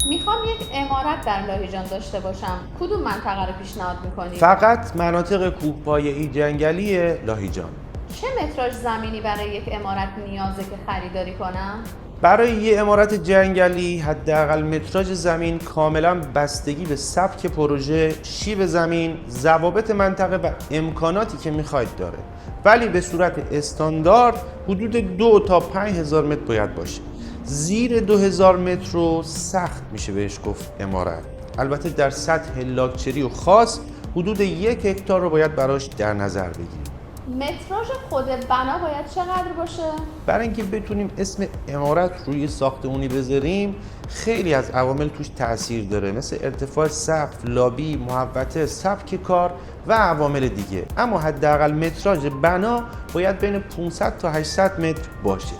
میخوام یک عمارت در لاهیجان داشته باشم. کدوم منطقه رو پیشنهاد میکنی؟ فقط مناطق کوهپایه‌ای جنگلی لاهیجان. چه متراژ زمینی برای یک عمارت نیازه که خریداری کنم؟ برای یه عمارت جنگلی حداقل متراژ زمین کاملا بستگی به سبک پروژه، شیب زمین، ضوابط منطقه و امکاناتی که میخواید داره. ولی به صورت استاندارد حدود 2 تا 5000 متر باید باشه. زیر 2000 متر رو سخت میشه بهش گفت عمارت. البته در سطح لاکچری و خاص حدود 1 هکتار رو باید براش در نظر بگیریم. متراژ خود بنا باید چقدر باشه؟ برای اینکه بتونیم اسم عمارت روی ساختمونی بذاریم خیلی از عوامل توش تاثیر داره، مثل ارتفاع سقف، لابی، محوطه، سبک کار و عوامل دیگه. اما حداقل متراژ بنا باید بین 500 تا 800 متر باشه.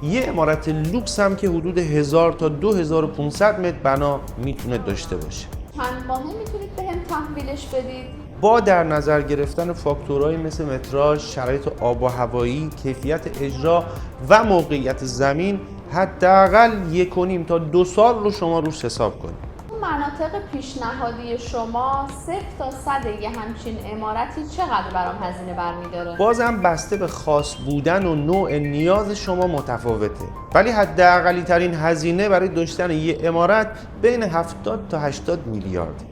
یه عمارت لوکس هم که حدود 1000 تا 2500 متر بنا میتونه داشته باشه. چند ماهه میتونید بهم تحویلش بدید؟ با در نظر گرفتن فاکتورهایی مثل متراژ، شرایط آب و هوایی، کیفیت اجرا و موقعیت زمین حداقل 1.5 تا 2 سال رو شما روش حساب کنید. مناطق پیشنهادی شما 0 تا 100 یه همچین عمارتی چقدر برام هزینه برمیداره؟ بازم بسته به خاص بودن و نوع نیاز شما متفاوته، ولی حداقلی ترین هزینه برای داشتن یه عمارت بین 70 تا 80 میلیارد.